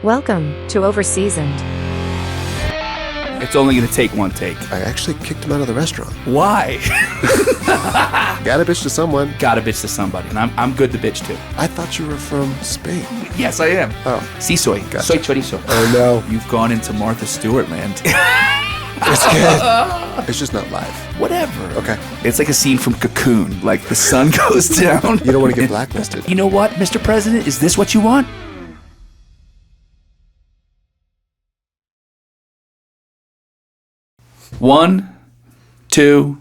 Welcome to Overseasoned. It's only going to take one take. I actually kicked him out of the restaurant. Why? Gotta bitch to someone. Gotta bitch to somebody, and I'm good to bitch to. I thought you were from Spain. Yes, I am. Oh. Sí soy. Gotcha. Soy chorizo. Oh, no. You've gone into Martha Stewart land. It's good. It's just not live. Whatever. Okay. It's like a scene from Cocoon. Like the sun goes down. You don't want to get blacklisted. You know what, Mr. President? Is this what you want? One, two.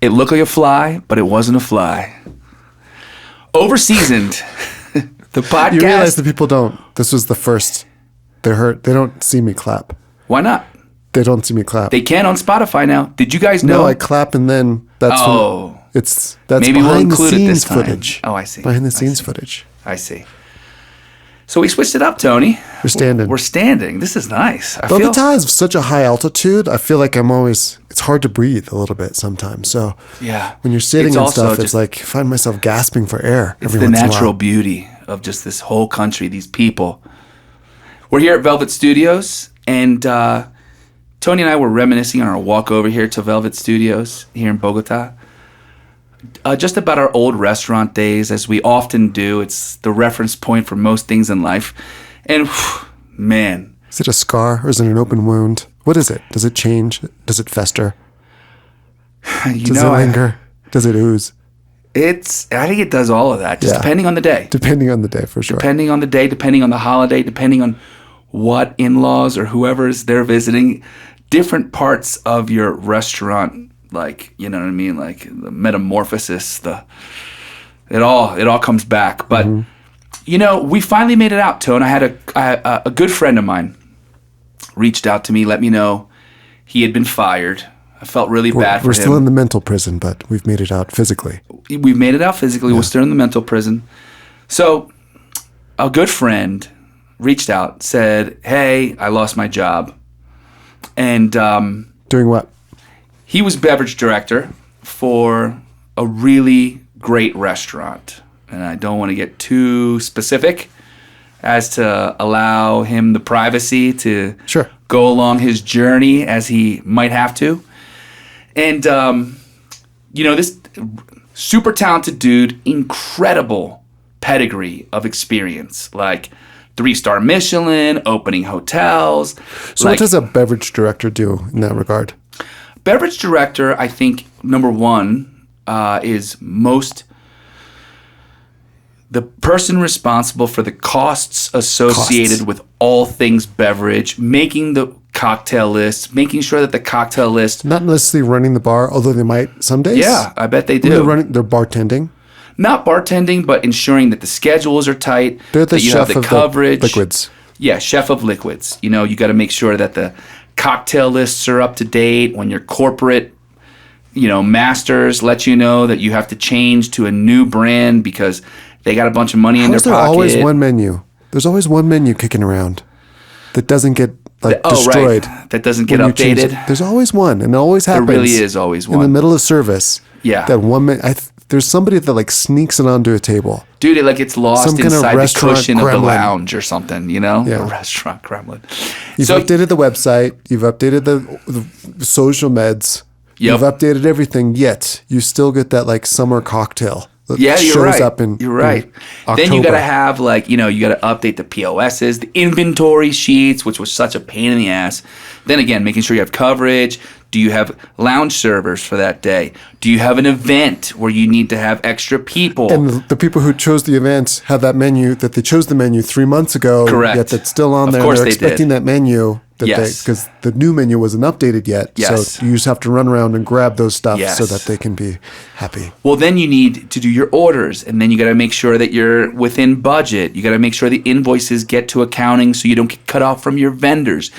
It looked like a fly, but it wasn't a fly. Overseasoned. The podcast. You realize that people don't. This was the first. They don't see me clap. Why not? They don't see me clap. They can on Spotify now. Did you guys know? No, I clap and then that's when that's maybe we'll behind the include it scenes this time. footage. Oh, I see. Behind the scenes footage. I see. So we switched it up, Tony. We're standing. We're standing. This is nice. Bogota is such a high altitude. I feel like it's hard to breathe a little bit sometimes. So yeah, when you're sitting it's and also stuff, just, it's like I find myself gasping for air. It's every the once in a natural while. beauty of just this whole country, these people. We're here at Velvet Studios, and Tony and I were reminiscing on our walk over here to Velvet Studios here in Bogota. Just about our old restaurant days, as we often do. It's the reference point for most things in life. And man. Is it a scar or is it an open wound? What is it? Does it change? Does it fester? Does it linger? Does it ooze? I think it does all of that, just depending on the day. Depending on the day, for sure. Depending on the day, depending on the holiday, depending on what in-laws or whoever is there visiting. Different parts of your restaurant, like, you know what I mean? Like the metamorphosis, it all comes back. But, you know, we finally made it out, Tone. I had a good friend of mine reached out to me, let me know he had been fired. I felt really bad for him. We're still in the mental prison, but we've made it out physically. We've made it out physically. Yeah. We're still in the mental prison. So a good friend reached out, said, hey, I lost my job. And doing what? He was beverage director for a really great restaurant. And I don't want to get too specific as to allow him the privacy to go along his journey as he might have to. And, you know, this super talented dude, incredible pedigree of experience, like 3-star Michelin, opening hotels. So what does a beverage director do in that regard? Beverage director, I think, number one, is the person responsible for the costs associated with all things beverage, making the cocktail list, making sure that the cocktail list... Not necessarily running the bar, although they might some days. Yeah, I bet they do. They're bartending. Not bartending, but ensuring that the schedules are tight, they're the that you chef have the of coverage. The liquids. Yeah, chef of liquids. You know, you got to make sure that the cocktail lists are up to date. When your corporate, you know, masters let you know that you have to change to a new brand because they got a bunch of money in their pocket. There's always one menu. There's always one menu kicking around that doesn't get destroyed. Right. That doesn't get updated. There's always one, and it always happens. There really is always one in the middle of service. Yeah, that one. There's somebody that like sneaks it onto a table. Dude, it gets lost inside the cushion gremlin. Of the lounge or something, you know? Yeah. A restaurant gremlin. You've updated the website. You've updated the social meds. Yep. You've updated everything, yet you still get that like summer cocktail that you're right. up in You're right. in October. Then you got to have like, you know, you got to update the POSs, the inventory sheets, which was such a pain in the ass. Then again, making sure you have coverage. Do you have lounge servers for that day? Do you have an event where you need to have extra people? And the people who chose the event have that menu that they chose the menu 3 months ago. Correct. Yet that's still on there. Of course they're expecting that menu. Because the new menu wasn't updated yet. Yes. So you just have to run around and grab those stuff Yes. so that they can be happy. Well, then you need to do your orders, and then you got to make sure that you're within budget. You got to make sure the invoices get to accounting so you don't get cut off from your vendors.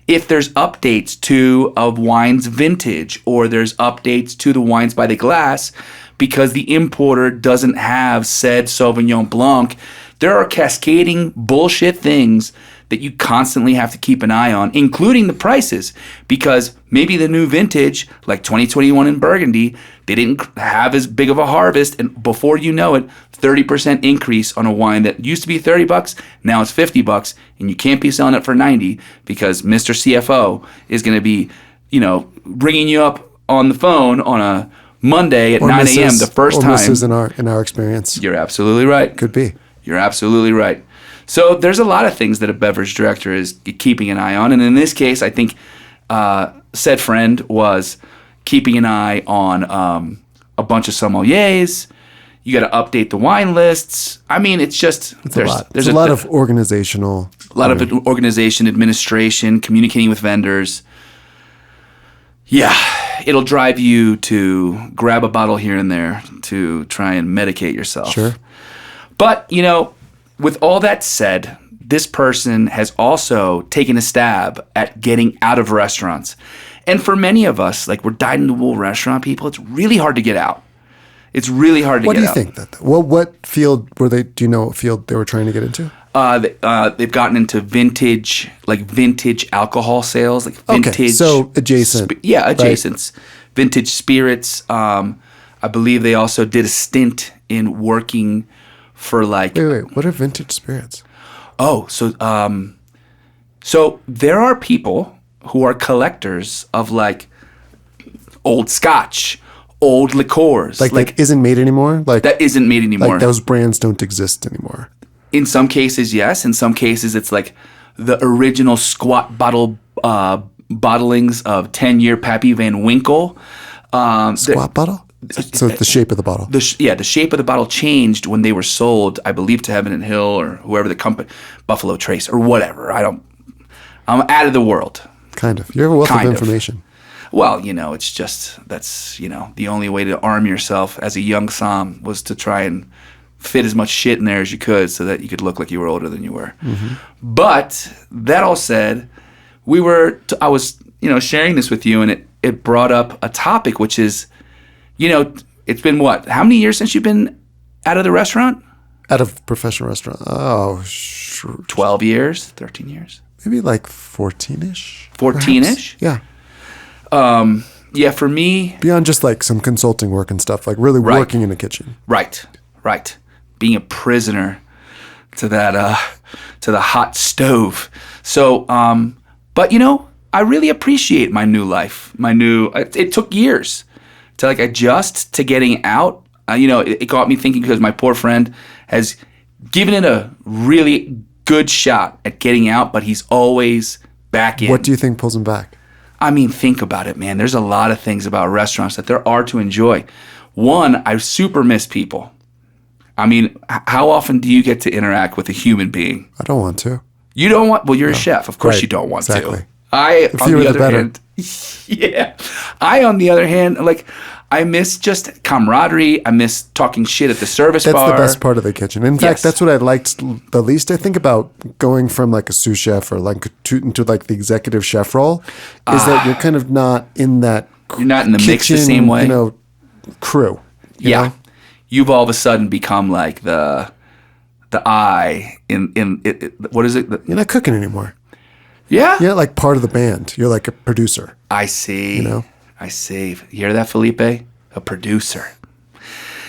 If there's updates to a wine's vintage, or there's updates to the wines by the glass because the importer doesn't have said Sauvignon Blanc, there are cascading bullshit things that you constantly have to keep an eye on, including the prices, because maybe the new vintage, like 2021 in Burgundy, they didn't have as big of a harvest, and before you know it, 30% increase on a wine that used to be $30, now it's $50, and you can't be selling it for 90 because Mr. CFO is going to be, ringing you up on the phone on a Monday at 9 a.m. the first time. Misses in our experience. You're absolutely right. Could be. You're absolutely right. So there's a lot of things that a beverage director is keeping an eye on. And in this case, I think said friend was keeping an eye on a bunch of sommeliers. You got to update the wine lists. I mean, it's a lot. There's a lot of organizational. A lot of organization, administration, communicating with vendors. Yeah, it'll drive you to grab a bottle here and there to try and medicate yourself. Sure. But, with all that said, this person has also taken a stab at getting out of restaurants. And for many of us, like we're dyed-in-the-wool restaurant people, it's really hard to get out. It's really hard to get out. What do you think? What field were they? Do you know what field they were trying to get into? They've gotten into vintage alcohol sales, like vintage. Okay, so adjacent. Adjacent. Right. Vintage spirits. I believe they also did a stint in working for like. Wait. What are vintage spirits? Oh, so there are people who are collectors of like old scotch, old liqueurs. Like that isn't made anymore? Like that isn't made anymore. Like those brands don't exist anymore. In some cases, yes. In some cases, it's like the original squat bottle bottlings of 10-year Pappy Van Winkle. Squat bottle? So the shape of the bottle. The shape of the bottle changed when they were sold, I believe, to Heaven and Hill or whoever the company, Buffalo Trace or whatever. I'm out of the world. Kind of. You're a wealth of information. Well, it's just, that's, the only way to arm yourself as a young som was to try and fit as much shit in there as you could so that you could look like you were older than you were. Mm-hmm. But that all said, I was sharing this with you, and it brought up a topic, which is, it's been what? How many years since you've been out of the restaurant? Out of professional restaurant? Oh, 12 years? 13 years? Maybe like 14-ish. 14-ish? Yeah. Yeah, for me... Beyond just like some consulting work and stuff, like really working in a kitchen. Right. Being a prisoner to that, to the hot stove. So, but I really appreciate my new life. It took years to like adjust to getting out. It got me thinking because my poor friend has given it a really good shot at getting out, but he's always back in. What do you think pulls him back? I mean, think about it, man. There's a lot of things about restaurants that there are to enjoy. One, I super miss people. I mean, how often do you get to interact with a human being? I don't want to. You don't want? Well, you're a chef. Of course you don't want to. The fewer the better. Yeah. On the other hand, like, I miss just camaraderie. I miss talking shit at the service bar. That's the best part of the kitchen. In fact, that's what I liked the least. I think about going from like a sous chef or like into like the executive chef role is that you're kind of not in that. You're not in the kitchen, mix the same way. Crew. You know? You've all of a sudden become like the eye in what is it? You're not cooking anymore. Yeah. You're like part of the band. You're like a producer. I see. I see. You hear that, Felipe? A producer.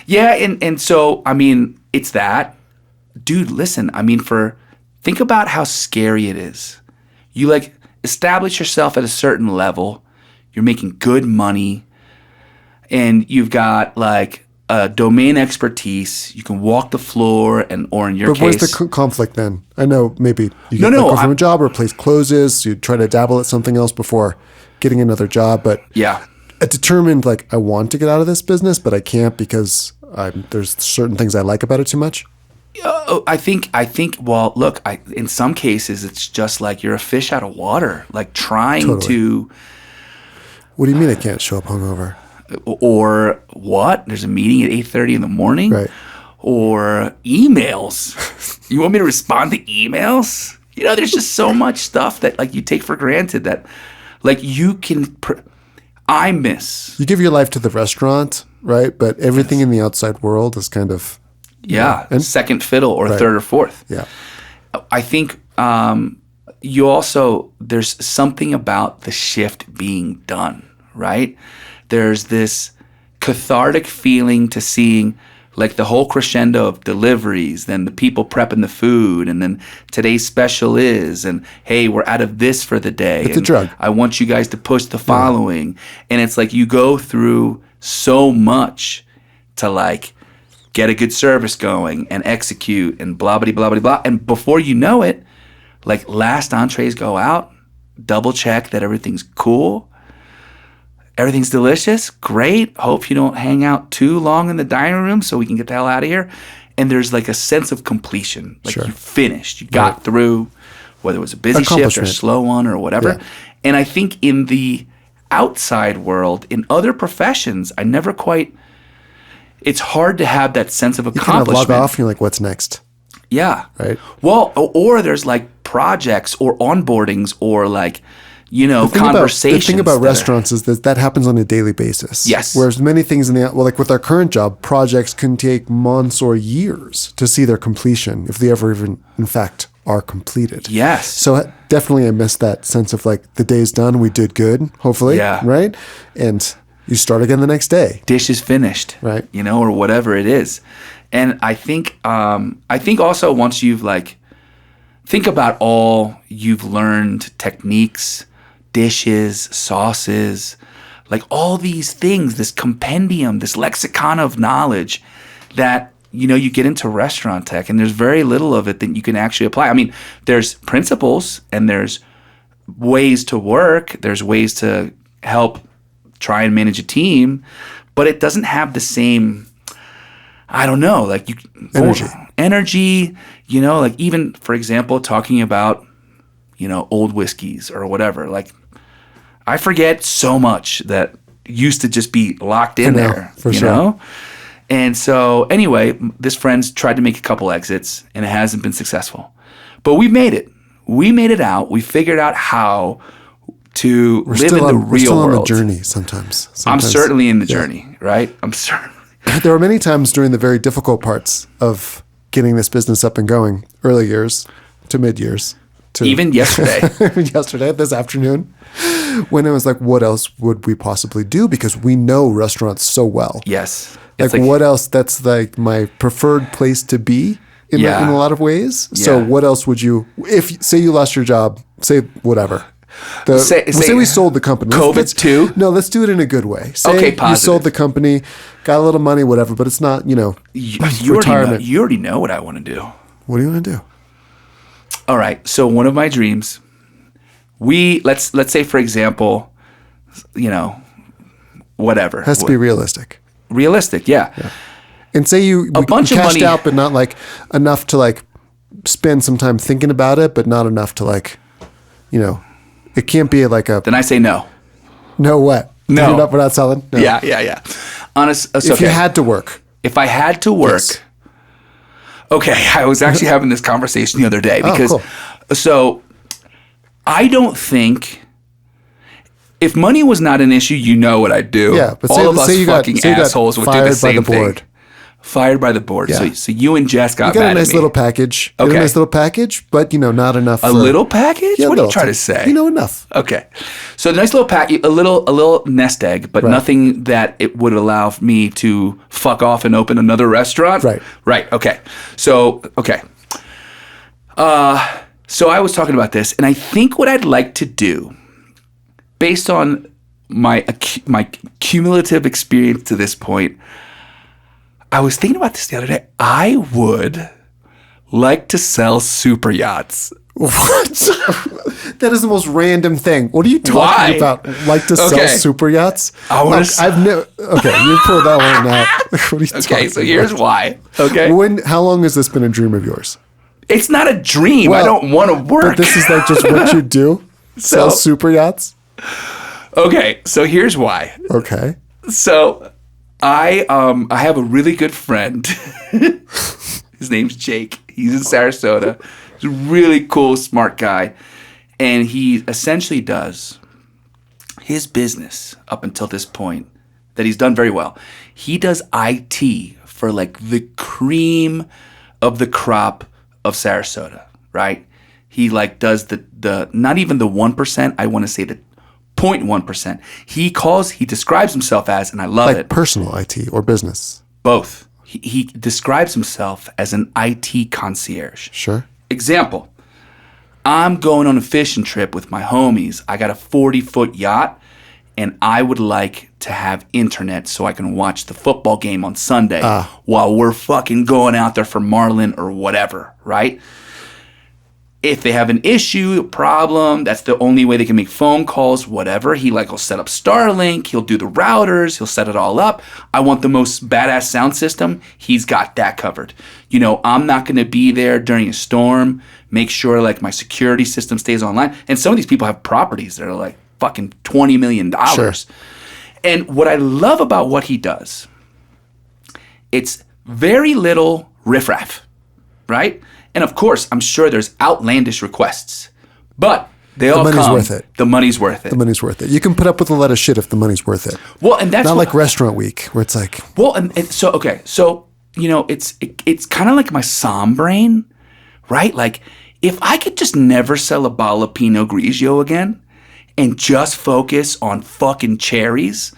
Yeah, and so, I mean, it's that. Dude, listen, I mean, think about how scary it is. You, like, establish yourself at a certain level. You're making good money. And you've got, like, a domain expertise. You can walk the floor, or in your case... But where's the conflict then? I know maybe you go from a job or a place closes. You try to dabble at something else before getting another job. But yeah, I determined, like, I want to get out of this business, but I can't because there's certain things I like about it too much. I think. Well, look. In some cases, it's just like you're a fish out of water, like trying to. What do you mean I can't show up hungover? Or what? There's a meeting at 8:30 in the morning. Right. Or emails. You want me to respond to emails? There's just so much stuff that like you take for granted that, like you can. I miss. You give your life to the restaurant, right? But everything in the outside world is kind of and second fiddle or third or fourth. Yeah. I think you also, there's something about the shift being done, right? There's this cathartic feeling to seeing like the whole crescendo of deliveries, then the people prepping the food, and then today's special is, and hey, we're out of this for the day. It's a drug. I want you guys to push the following. And it's like you go through so much to like get a good service going and execute and blah, blah, blah, blah, blah. And before you know it, like last entrees go out, double check that everything's cool. Everything's delicious. Great. Hope you don't hang out too long in the dining room so we can get the hell out of here. And there's like a sense of completion. Like you finished. You got through, whether it was a busy shift or a slow one or whatever. Yeah. And I think in the outside world, in other professions, I never quite, it's hard to have that sense of accomplishment. You kind of log off and you're like, what's next? Yeah. Right. Well, or there's like projects or onboardings or like, you know, conversations. The thing about restaurants is that happens on a daily basis. Yes. Whereas many things like with our current job, projects can take months or years to see their completion, if they ever even, in fact, are completed. Yes. So definitely I miss that sense of like the day's done, we did good, hopefully. Yeah. Right? And you start again the next day. Dish is finished. Right. You know, or whatever it is. And I think also once you've like, think about all you've learned, techniques, dishes, sauces, like all these things, this compendium, this lexicon of knowledge that, you know, you get into restaurant tech and there's very little of it that you can actually apply. I mean, there's principles and there's ways to work, there's ways to help try and manage a team, but it doesn't have the same, I don't know, like energy, you know, like even, for example, talking about, you know, old whiskeys or whatever, like I forget so much that used to just be locked in there, for you sure. know? And so anyway, this friend's tried to make a couple exits and it hasn't been successful, but we made it. We made it out. We figured out how to live in the real world. We're still on the journey sometimes. I'm certainly in the journey, right? I'm certainly. There were many times during the very difficult parts of getting this business up and going, early years to mid years. To even yesterday. This afternoon, when it was like, what else would we possibly do? Because we know restaurants so well. Yes. Like what else? That's like my preferred place to be in a lot of ways. Yeah. So what else would you, if say you lost your job, say whatever. Say we sold the company. COVID too? No, let's do it in a good way. Say okay, positive. You sold the company, got a little money, whatever, but it's not, you know, retirement. You already know what I want to do. What do you want to do? All right. So one of my dreams, let's say, for example, you know, whatever. Has to be realistic. Realistic, yeah. And say you bunch of cashed money out, but not like enough to like spend some time thinking about it, but not enough to like, you know, it can't be like a. Then I say no. No what? No. We're not selling? No. Yeah. Honest. If you had to work. If I had to work. Yes. Okay, I was actually having this conversation the other day because, so I don't think, if money was not an issue, you know what I'd do. Yeah, but all of us fucking assholes would do the same thing. Fired by the board. Yeah. So you and Jess got mad at me. You got a nice little package. Okay. A nice little package, but, you know, not enough. A little package? Yeah, what are you trying to say? You know, enough. Okay. So a nice little package, a little nest egg, but nothing that it would allow me to fuck off and open another restaurant. Right. Okay. So I was talking about this, and I think what I'd like to do, based on my cumulative experience to this point, I was thinking about this the other day. I would like to sell super yachts. What? That is the most random thing. What are you talking about? Like to sell super yachts? I've never. Okay, you pulled that one out. What are you talking Okay, so here's why. Okay. How long has this been a dream of yours? It's not a dream. I don't want to work. But this is like just what you do? Sell super yachts? Okay, so here's why. Okay. So I have a really good friend. His name's Jake. He's in Sarasota. He's a really cool, smart guy. And he essentially does his business up until this point that he's done very well. He does IT for like the cream of the crop of Sarasota, right? He like does the not even the 1%. I want to say the 0.1%. He describes himself as, and I love like it. Personal IT or business? Both. He describes himself as an IT concierge. Sure. Example. I'm going on a fishing trip with my homies. I got a 40-foot yacht, and I would like to have internet so I can watch the football game on Sunday while we're fucking going out there for marlin or whatever, right? If they have an issue, a problem, that's the only way they can make phone calls, whatever. He like will set up Starlink, he'll do the routers, he'll set it all up. I want the most badass sound system. He's got that covered. You know, I'm not going to be there during a storm. Make sure like my security system stays online. And some of these people have properties that are like fucking $20 million. Sure. And what I love about what he does, it's very little riffraff, right? And of course, I'm sure there's outlandish requests, but they all come. The money's worth it. The money's worth it. The money's worth it. You can put up with a lot of shit if the money's worth it. Well, and that's not like Restaurant Week where it's like. Well, and so okay, so you know, it's kind of like my Somm brain, right? Like if I could just never sell a bottle of Pinot Grigio again, and just focus on fucking cherries,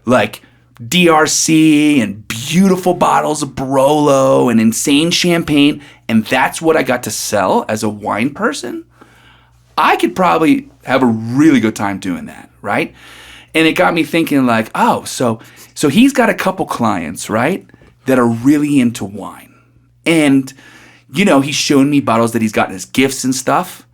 like DRC and beautiful bottles of Barolo and insane champagne, and that's what I got to sell as a wine person, I could probably have a really good time doing that, right? And it got me thinking like, oh, so he's got a couple clients, right, that are really into wine. And, you know, he's shown me bottles that he's gotten as gifts and stuff.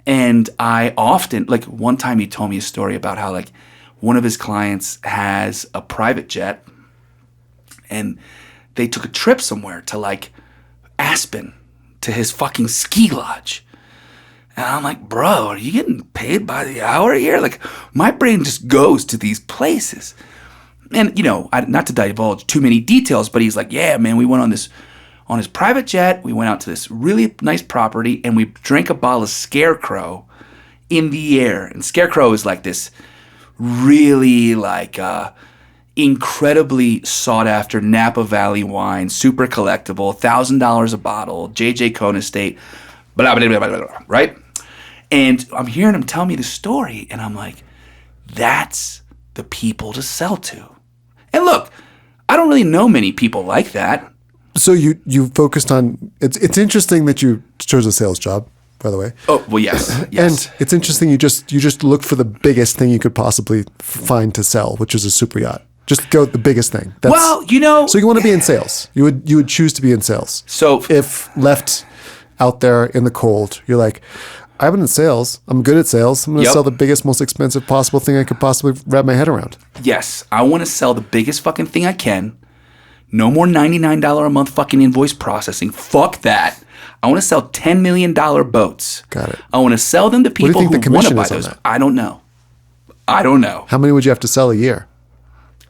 And I often, like one time he told me a story about how like one of his clients has a private jet and they took a trip somewhere to like Aspen to his fucking ski lodge. And I'm like, bro, are you getting paid by the hour here? Like my brain just goes to these places. And, you know, not to divulge too many details, but he's like, yeah, man, we went on his private jet. We went out to this really nice property and we drank a bottle of Scarecrow in the air. And Scarecrow is like this really like incredibly sought after Napa Valley wine, super collectible, $1,000 a bottle, JJ Cone Estate, blah, blah, blah, blah, blah, right? And I'm hearing him tell me the story and I'm like, that's the people to sell to. And look, I don't really know many people like that. So you focused on, it's interesting that you chose a sales job, by the way. Oh, well, yes. And it's interesting you just look for the biggest thing you could possibly find to sell, which is a super yacht. Just go with the biggest thing. Well, you know. So you want to be in sales. You would choose to be in sales. So if left out there in the cold, you're like, I've been in sales. I'm good at sales. I'm going to sell the biggest, most expensive possible thing I could possibly wrap my head around. Yes. I want to sell the biggest fucking thing I can. No more $99 a month fucking invoice processing. Fuck that. I want to sell $10 million boats. Got it. I want to sell them to people who want to buy those. I don't know. How many would you have to sell a year?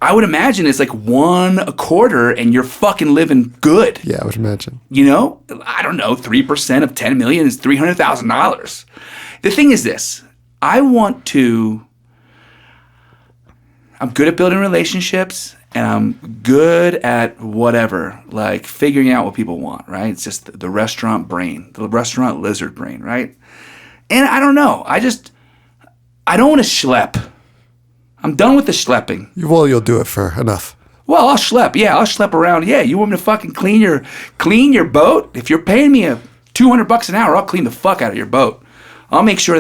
I would imagine it's like 1 a quarter and you're fucking living good. Yeah, I would imagine. You know? I don't know. 3% of 10 million is $300,000. The thing is this. I'm good at building relationships. And I'm good at whatever, like figuring out what people want, right? It's just the restaurant brain, the restaurant lizard brain, right? And I don't know. I don't want to schlep. I'm done with the schlepping. Well, you'll do it for enough. Well, I'll schlep. Yeah, I'll schlep around. Yeah, you want me to fucking clean your boat? If you're paying me $200 an hour, I'll clean the fuck out of your boat. I'll make sure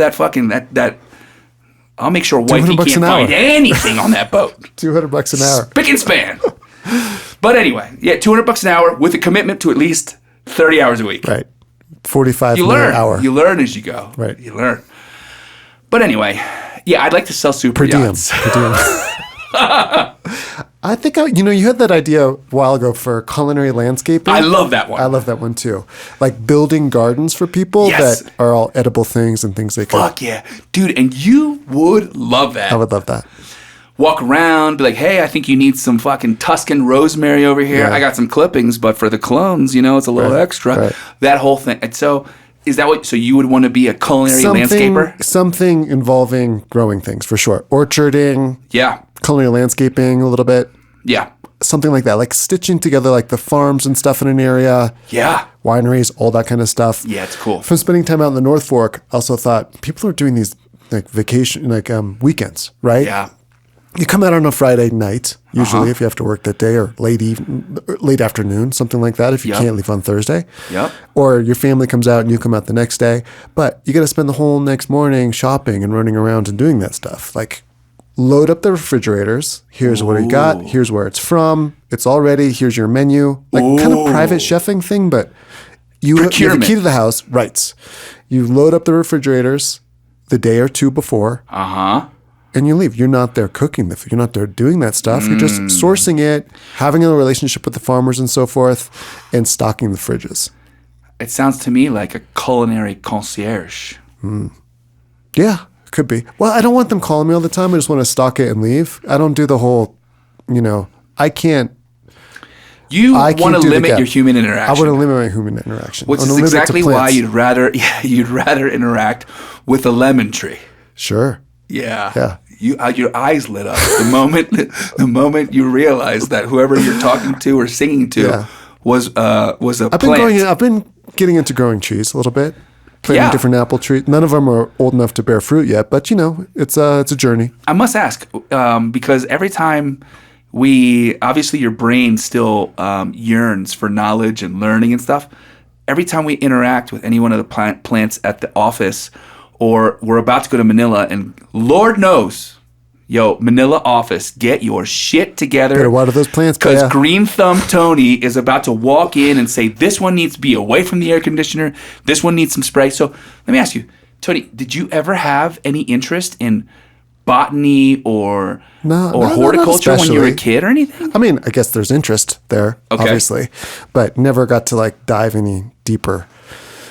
I'll make sure wifey can't find anything on that boat. $200 an hour. Spick and span. But anyway, yeah, $200 an hour with a commitment to at least 30 hours a week. Right. 45 an hour. You learn as you go. Right. You learn. But anyway, yeah, I'd like to sell super yachts. Per diem. I think, you had that idea a while ago for culinary landscaping. I love that one. I love that one too. Like building gardens for people that are all edible things and things they can. Fuck yeah. Dude, and you would love that. I would love that. Walk around, be like, hey, I think you need some fucking Tuscan rosemary over here. Yeah. I got some clippings, but for the clones, it's a little extra. Right. That whole thing. And so, is that so you would want to be a culinary landscaper? Something involving growing things, for sure. Orcharding. Yeah. Culinary landscaping a little bit. Yeah. Something like that. Like stitching together like the farms and stuff in an area. Yeah. wineries, all that kind of stuff. Yeah, it's cool. From spending time out in the North Fork, I also thought people are doing these like vacation, like weekends, right? Yeah. You come out on a Friday night, usually if you have to work that day, or late afternoon, something like that, if you can't leave on Thursday. Yep. Or your family comes out and you come out the next day. But you got to spend the whole next morning shopping and running around and doing that stuff. Like, load up the refrigerators. Here's what you got. Here's where it's from. It's all ready. Here's your menu. Like, kind of private chefing thing, but you have the key to the house. Right. You load up the refrigerators the day or two before. And you leave. You're not there cooking the food. You're not there doing that stuff. You're just sourcing it, having a relationship with the farmers and so forth, and stocking the fridges. It sounds to me like a culinary concierge. Yeah, could be. Well, I don't want them calling me all the time. I just want to stock it and leave. I don't do the whole, I can't. You want to limit your human interaction. I want to limit my human interaction. Which is exactly why you'd rather interact with a lemon tree. Sure. Yeah. Your eyes lit up the moment you realized that whoever you're talking to or singing to was a plant. I've been getting into growing trees a little bit, planting different apple trees. None of them are old enough to bear fruit yet, but it's a journey. I must ask because every time obviously your brain still yearns for knowledge and learning and stuff. Every time we interact with any one of the plants at the office, or we're about to go to Manila, and Lord knows, Manila office, get your shit together. Better water those plants, because Green Thumb Tony is about to walk in and say, this one needs to be away from the air conditioner. This one needs some spray. So let me ask you, Tony, did you ever have any interest in botany or horticulture when you were a kid or anything? I mean, I guess there's interest there, obviously, but never got to dive any deeper.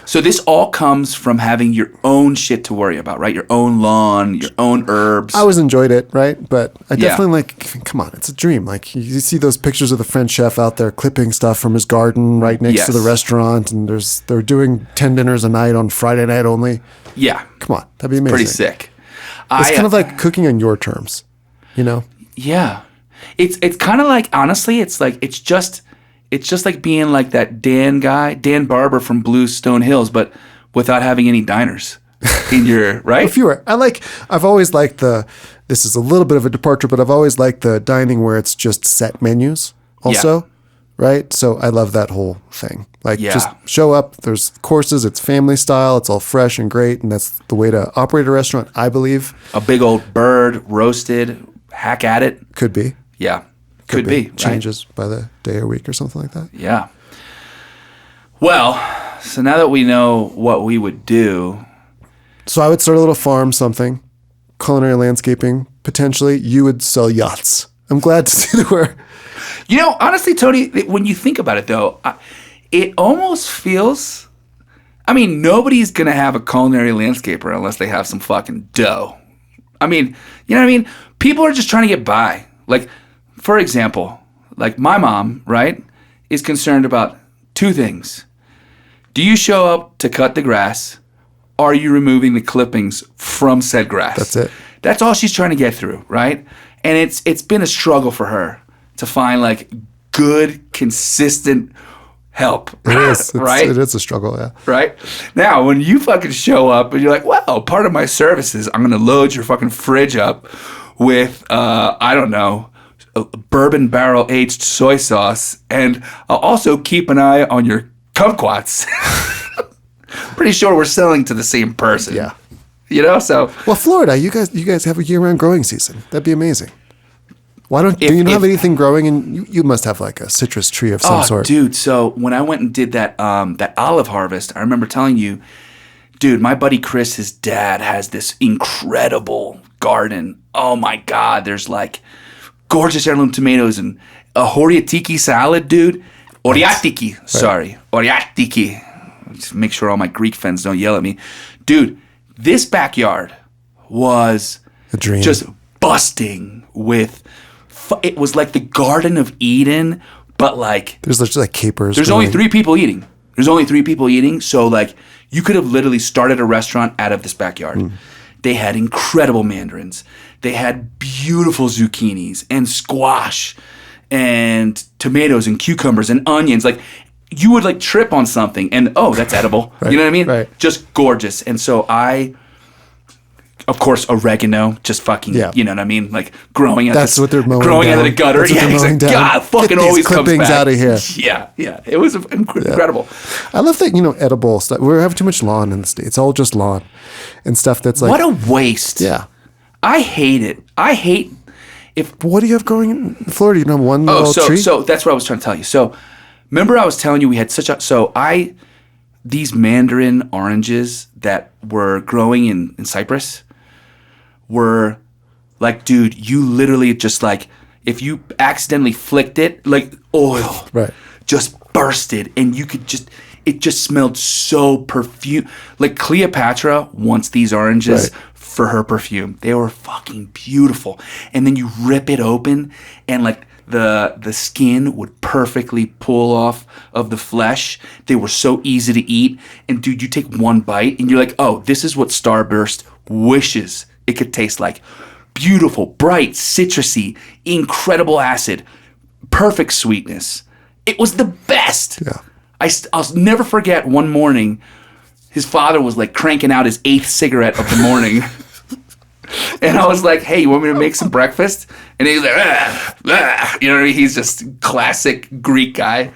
So this all comes from having your own shit to worry about, right? Your own lawn, your own herbs. I always enjoyed it, right? But I definitely come on, it's a dream. Like, you see those pictures of the French chef out there clipping stuff from his garden right next to the restaurant, and they're doing 10 dinners a night on Friday night only. Yeah. Come on, that'd be amazing. Pretty sick. It's kind of like cooking on your terms, Yeah. It's kind of like, honestly, it's just like being like that Dan Barber from Bluestone Hills, but without having any diners in your, right? Fewer. I've always liked this is a little bit of a departure, but I've always liked the dining where it's just set menus also, right? So I love that whole thing. Just show up, there's courses, it's family style, it's all fresh and great, and that's the way to operate a restaurant, I believe. A big old bird, roasted, hack at it. Could be. Yeah. Could be. Changes by the day or week or something like that. Yeah. Well, so now that we know what we would do. So I would start a little farm, something. Culinary landscaping. Potentially, you would sell yachts. I'm glad to see that we're... Honestly, Tony, when you think about it, though, it almost feels... I mean, nobody's going to have a culinary landscaper unless they have some fucking dough. I mean, you know what I mean? People are just trying to get by. For example, my mom, right, is concerned about two things. Do you show up to cut the grass? Are you removing the clippings from said grass? That's it. That's all she's trying to get through, right? And it's been a struggle for her to find good, consistent help. It is. Right? It is a struggle, yeah. Right? Now, when you fucking show up and you're like, well, part of my service is I'm going to load your fucking fridge up with, I don't know, bourbon barrel aged soy sauce, and I'll also keep an eye on your kumquats. Pretty sure we're selling to the same person. Yeah. So well, Florida, you guys have a year-round growing season. That'd be amazing. Why don't do you not have anything growing? And you must have a citrus tree of some sort. Dude. So when I went and did that olive harvest, I remember telling you, dude, my buddy Chris, his dad has this incredible garden. Oh my God, there's gorgeous heirloom tomatoes and a horiatiki salad, dude. Oriatiki. Right. Sorry. Oriatiki. Just make sure all my Greek friends don't yell at me. Dude, this backyard was a dream. Just busting with... It was like the Garden of Eden, but there's just capers. There's only 3 people eating. So you could have literally started a restaurant out of this backyard. They had incredible mandarins. They had beautiful zucchinis and squash and tomatoes and cucumbers and onions. you would like trip on something and that's edible. Right, You know what I mean? right. Just gorgeous. And so of course, oregano, just fucking, you know what I mean? Like growing out what they're mowing growing out of the down. gutter. That's what they're mowing down. God, fucking Get these always comes clippings back. out of here. Yeah. It was incredible. I love that, edible stuff. We have too much lawn in the States. It's all just lawn and stuff that's like. What a waste. Yeah. I hate it. I hate if. But what do you have growing in Florida? You have one little tree? So that's what I was trying to tell you. So remember I was telling you we had these mandarin oranges that were growing in Cyprus were like, dude, you literally just like, if you accidentally flicked it, like oil Right. just bursted and it just smelled so perfume. Like Cleopatra wants these oranges Right. for her perfume. They were fucking beautiful. And then you rip it open and like the skin would perfectly pull off of the flesh. They were so easy to eat. And dude, you take one bite and you're like, oh, this is what Starburst wishes it could taste like. Beautiful, bright, citrusy, incredible acid, perfect sweetness. It was the best. Yeah. I'll never forget one morning, his father was like cranking out his 8th cigarette of the morning. And I was like, hey, you want me to make some breakfast? And he's like, you know, he's just classic Greek guy.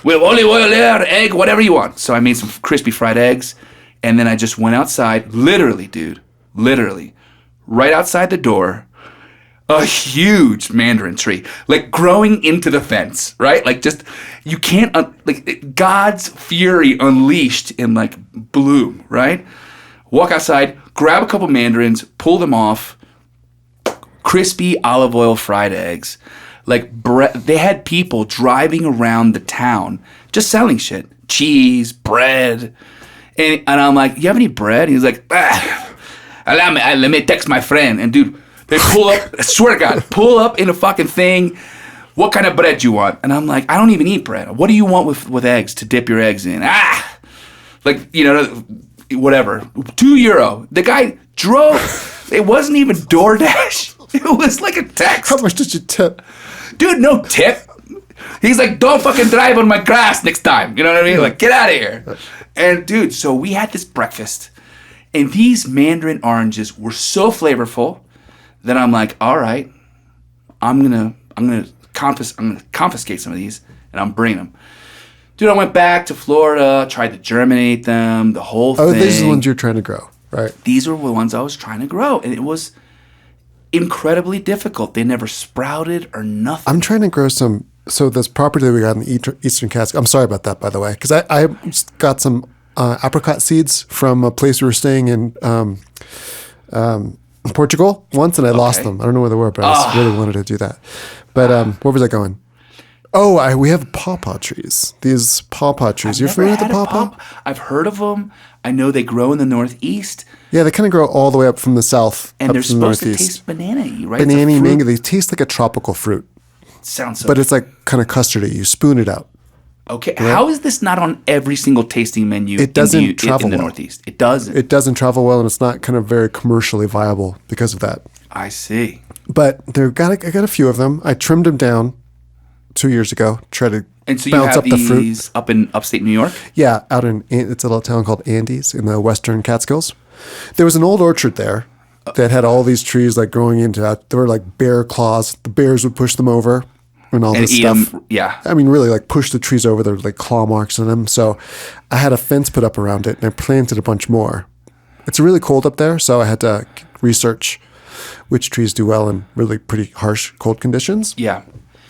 With olive oil there, egg, whatever you want. So I made some crispy fried eggs. And then I just went outside, literally, right outside the door, a huge mandarin tree, like growing into the fence, right? Like just, you can't, God's fury unleashed in like bloom, right? Walk outside, grab a couple mandarins, pull them off, crispy olive oil fried eggs. Like they had people driving around the town just selling shit, cheese, bread. And I'm like, you have any bread? He's like, let me text my friend. And dude, they pull up, I swear to God, pull up in a fucking thing. What kind of bread do you want? And I'm like, I don't even eat bread. What do you want with eggs to dip your eggs in? Like, you know, whatever. €2. The guy drove. It wasn't even DoorDash. It was like a text. How much did you tip? Dude, no tip. He's like, don't fucking drive on my grass next time. You know what I mean? Like, get out of here. And dude, so we had this breakfast, and these mandarin oranges were so flavorful that I'm like, all right, I'm gonna confiscate some of these, and I'm bringing them. Dude, I went back to Florida, tried to germinate them, the whole thing. Oh, these are the ones you're trying to grow, right? These were the ones I was trying to grow, and it was incredibly difficult. They never sprouted or nothing. I'm trying to grow some. So this property that we got in the Eastern Catskills, I'm sorry about that, by the way, because I got some apricot seeds from a place we were staying in Portugal once, and I lost them. I don't know where they were, but I just really wanted to do that. But where was I going? Oh, we have pawpaw trees. These pawpaw trees. You're familiar with the pawpaw? I've heard of them. I know they grow in the Northeast. Yeah, they kind of grow all the way up from the south, and up they're from the supposed to northeast. taste banana-y, right? Banana, mango. They taste like a tropical fruit. Sounds so. But it's like kind of custardy. You spoon it out. Okay, how is this not on every single tasting menu? It doesn't in travel the well. Northeast. It doesn't. It doesn't travel well, and it's not kind of very commercially viable because of that. I see. But I got a few of them. I trimmed them down 2 years ago. Try to And so you bounce have up the fruit. these up in upstate New York? Yeah, out in it's a little town called Andes in the Western Catskills. There was an old orchard there that had all these trees like growing into that. There were like bear claws. The bears would push them over and all And this eat stuff. them, yeah. I mean, really like push the trees over. There were like claw marks on them. So I had a fence put up around it and I planted a bunch more. It's really cold up there, so I had to research which trees do well in really pretty harsh cold conditions. Yeah.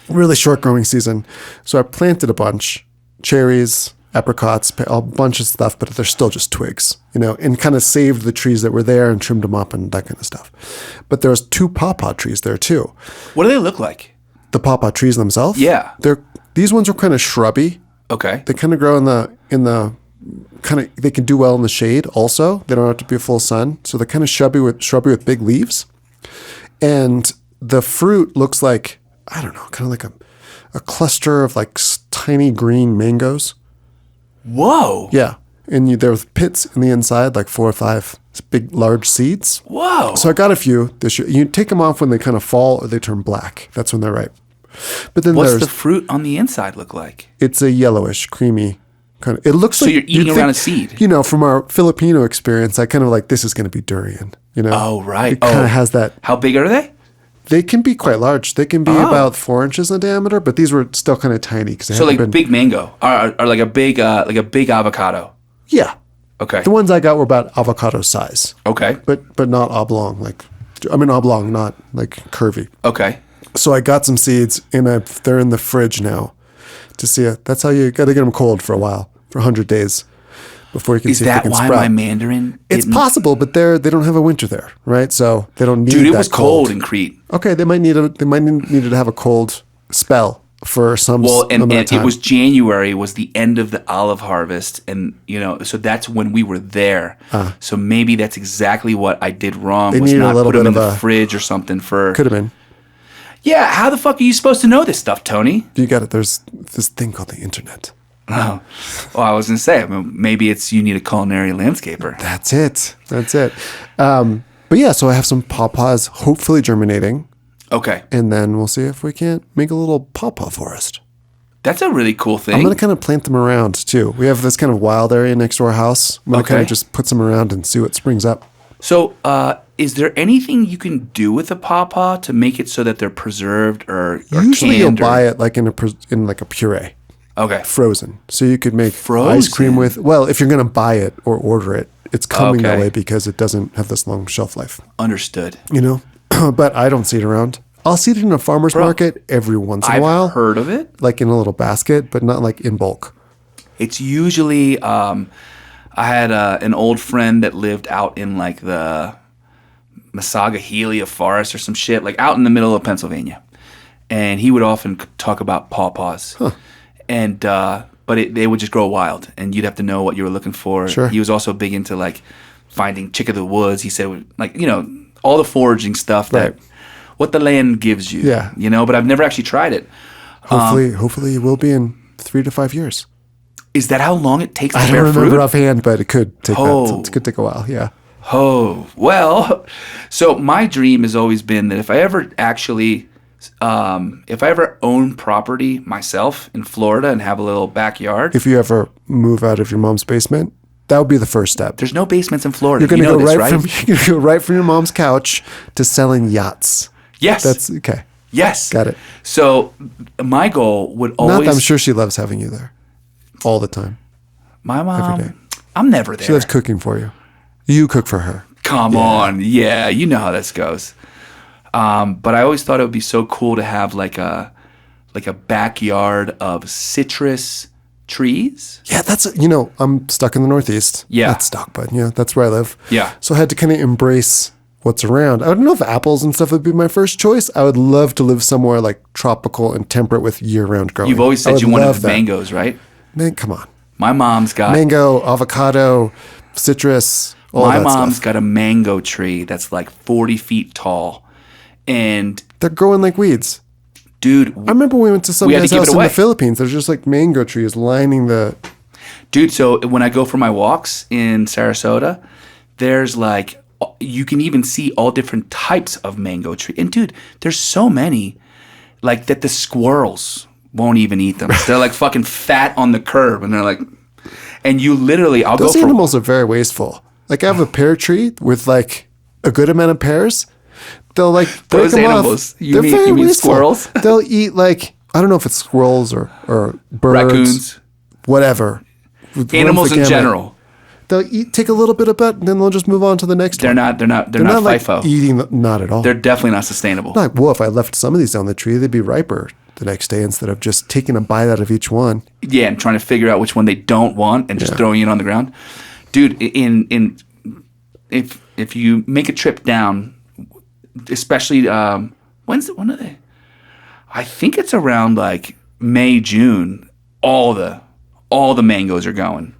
Really short growing season. So I planted a bunch, cherries, apricots, a bunch of stuff, but they're still just twigs, and kind of saved the trees that were there and trimmed them up and that kind of stuff. But there's 2 pawpaw trees there too. What do they look like? The pawpaw trees themselves? Yeah. These ones are kind of shrubby. Okay. They kind of grow in the kind of, they can do well in the shade also. They don't have to be full sun. So they're kind of shrubby with big leaves. And the fruit looks like, I don't know, kind of like a cluster of like tiny green mangoes. Whoa. Yeah. And there's pits in the inside, like 4 or 5 big, large seeds. Whoa. So I got a few this year. You take them off when they kind of fall or they turn black. That's when they're ripe. But then What's there's the fruit on the inside look like? it's a yellowish, creamy kind of. It looks So like you're eating you'd around a seed. You know, from our Filipino experience, I kind of like this is going to be durian. You know. Oh, right. It kind of has that. How big are they? They can be quite large. They can be about 4 inches in diameter, but these were still kind of tiny because they So haven't like been. big mango, or like a big avocado. Yeah. Okay. The ones I got were about avocado size, Okay. but not oblong. Oblong, not like curvy. Okay. So I got some seeds, and they're in the fridge now to see it. That's how you got to get them cold for a while, for 100 days, before you can Is see if they that can why sprout. my Mandarin? It's possible, but they don't have a winter there, right? So they don't need. Dude, it that was cold in Crete. Okay, they might need to have a cold spell for some. Well, and amount of time. it was January, was the end of the olive harvest, and so that's when we were there. So maybe that's exactly what I did wrong. They was needed a not little put them bit in of the a- fridge or something for. Could have been. Yeah, how the fuck are you supposed to know this stuff, Tony? You got it. There's this thing called the internet. Oh, well, I was gonna say, maybe you need a culinary landscaper. That's it. But yeah, so I have some pawpaws hopefully germinating, Okay, and then we'll see if we can't make a little pawpaw forest. that's a really cool thing. I'm going to kind of plant them around too. We have this kind of wild area next to our house. I'm going to kind Okay. of just put some around and see what springs up. So, is there anything you can do with a pawpaw to make it so that they're preserved or Usually you'll canned? buy it like in like a puree, Okay. frozen. So you could make ice Frozen? cream with. Well, if you're going to buy it or order it, it's coming that Okay. way because it doesn't have this long shelf life. Understood. You know, but I don't see it around. I'll see it in a farmer's market every once in a I've while, heard of it. like in a little basket, but not like in bulk. It's usually I had an old friend that lived out in like the Masagohelia forest or some shit, like out in the middle of Pennsylvania, and he would often talk about pawpaws, and they would just grow wild, and you'd have to know what you were looking for. Sure. He was also big into like finding chick of the woods. He said like all the foraging stuff that Right. what the land gives you. Yeah. But I've never actually tried it. Hopefully, it will be in 3 to 5 years. Is that how long it takes to I bear don't remember fruit? offhand, but it could take Oh. it could take a while. Yeah. Oh, well, so my dream has always been that if I ever actually, if I ever own property myself in Florida and have a little backyard, If you ever move out of your mom's basement, that would be the first step. there's no basements in Florida. You're going to You know go this, right right? from you're gonna go right from your mom's couch to selling yachts. Yes. That's okay. yes. Got it. So my goal would Not always. that I'm sure she loves having you there all the time. My mom. day. I'm never there. She loves cooking for you. You cook for her. Come on, yeah, you know how this goes. But I always thought it would be so cool to have like a backyard of citrus trees. Yeah, I'm stuck in the Northeast. Yeah. Not stuck, but yeah, that's where I live. Yeah. So I had to kind of embrace what's around. I don't know if apples and stuff would be my first choice. I would love to live somewhere like tropical and temperate with year-round growing. You've always I said would you wanted love that. mangoes, right? Man, come on. My mom's got Mango, avocado, citrus, all my that mom's stuff. got a mango tree that's like 40 feet tall, and They're growing like weeds. dude, I remember we went to some We had to guy's give it house in away. the Philippines. There's just like mango trees lining the. so when I go for my walks in Sarasota, there's like you can even see all different types of mango tree, and dude, there's so many, like that the squirrels won't even eat them. They're like fucking fat on the curb, and they're like, and you literally, I'll Those go for animals are very wasteful. Like I have a pear tree with like a good amount of pears. They'll like break Those them animals. off. You They're mean- very you mean wasteful. squirrels? They'll eat like I don't know if it's squirrels or birds, raccoons, whatever. Runs animals the in gamut. general. They'll take a little bit of it, and then they'll just move on to the next They're one. not They're not like FIFO. eating. Not at all. They're definitely not sustainable. Like, well, if I left some of these on the tree, they'd be riper the next day instead of just taking a bite out of each one. Yeah, and trying to figure out which one they don't want and just throwing it on the ground. Dude, if you make a trip down, especially when are they? I think it's around like May, June. All the mangoes are going.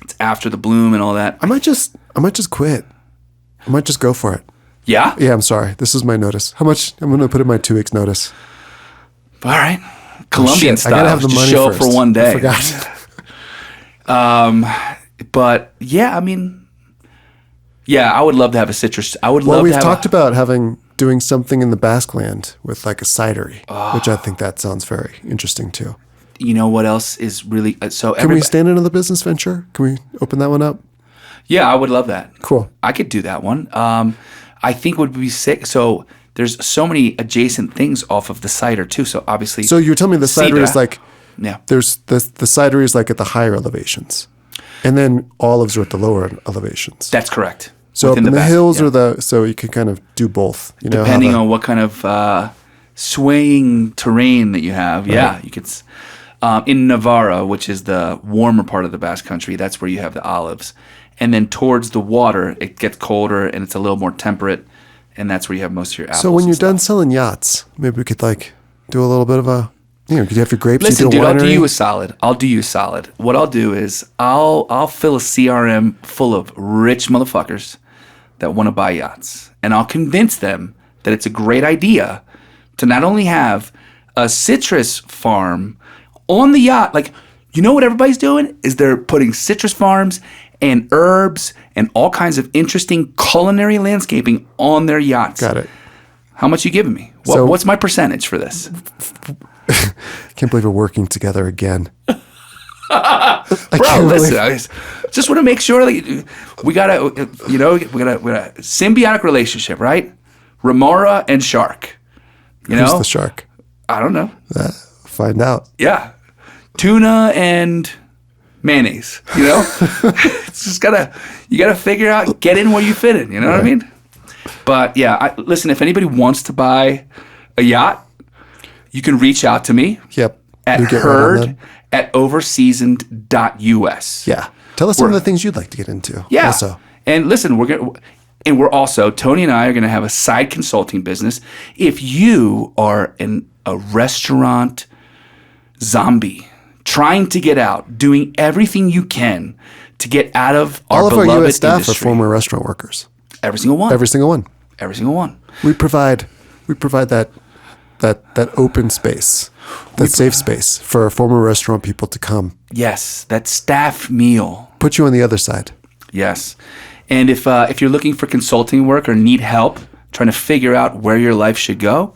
It's after the bloom and all that. I might just quit. I might just go for it. Yeah? Yeah, I'm sorry. This is my notice. How much? I'm going to put in my 2 weeks notice. All right. Colombian Shit, I gotta style. have the Just money show first. up for one I day. forgot. But yeah, I mean, yeah, I would love to have a citrus. I would Well, love we've to have talked about having doing something in the Basque Land with like a cidery, which I think that sounds very interesting too. You know what else is really Can we stand another business venture? Can we open that one up? Yeah, I would love that. Cool. I could do that one. I think would be sick. So there's so many adjacent things off of the cider too. So obviously, So you're telling me the cidery is like, yeah, there's the cidery is like at the higher elevations, and then olives are at the lower elevations. that's correct. So up Within in the Basque, hills yeah. so you can kind of do both. You know, Depending on what kind of swaying terrain that you have. Yeah, you could. In Navarra, which is the warmer part of the Basque Country, that's where you have the olives. And then towards the water, it gets colder and it's a little more temperate, and that's where you have most of your apples. So when and you're stuff. done selling yachts, maybe we could like do a little bit of a, could you have your grapes? Listen, you do dude, a I'll do winery? you a solid. What I'll do is I'll fill a CRM full of rich motherfuckers that want to buy yachts, and I'll convince them that it's a great idea to not only have a citrus farm on the yacht. Like, you know what everybody's doing is they're putting citrus farms and herbs and all kinds of interesting culinary landscaping on their yachts. Got it. How much you giving me? What's my percentage for this? Can't believe we're working together again. Bro, listen, I just want to make sure that we got a symbiotic relationship, right? Remora and shark. Who's the shark? I don't know. Find out. Yeah. Tuna and mayonnaise, it's just you gotta figure out, get in where you fit in, you know what I mean? But yeah, listen, if anybody wants to buy a yacht, you can reach out to me. Yep. At heard@overseasoned.us. Yeah. Tell us some of the things you'd like to get into. Yeah. Also. And listen, we're also, Tony and I are going to have a side consulting business. If you are a restaurant zombie trying to get out, doing everything you can to get out of our all of our beloved U.S. staff industry. are former restaurant workers. Every single one. Every single one. Every single one. We provide that open space, that safe space for former restaurant people to come. Yes, that staff meal. Put you on the other side. Yes. And if you're looking for consulting work or need help trying to figure out where your life should go,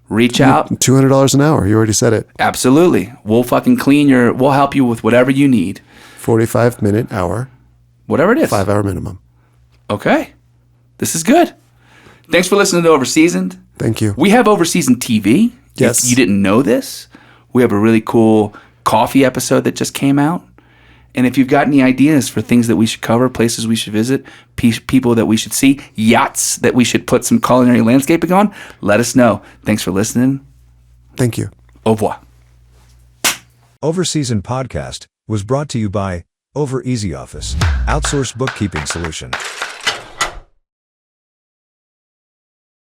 reach out. $200 an hour. You already said it. Absolutely. We'll fucking we'll help you with whatever you need. 45-minute hour. Whatever it is. 5-hour minimum. Okay. This is good. Thanks for listening to Overseasoned. Thank you. We have Overseasoned TV. Yes. If you didn't know this, we have a really cool coffee episode that just came out. And if you've got any ideas for things that we should cover, places we should visit, people that we should see, yachts that we should put some culinary landscaping on, let us know. Thanks for listening. Thank you. Au revoir. Overseasoned Podcast was brought to you by Over Easy Office, outsourced bookkeeping solution.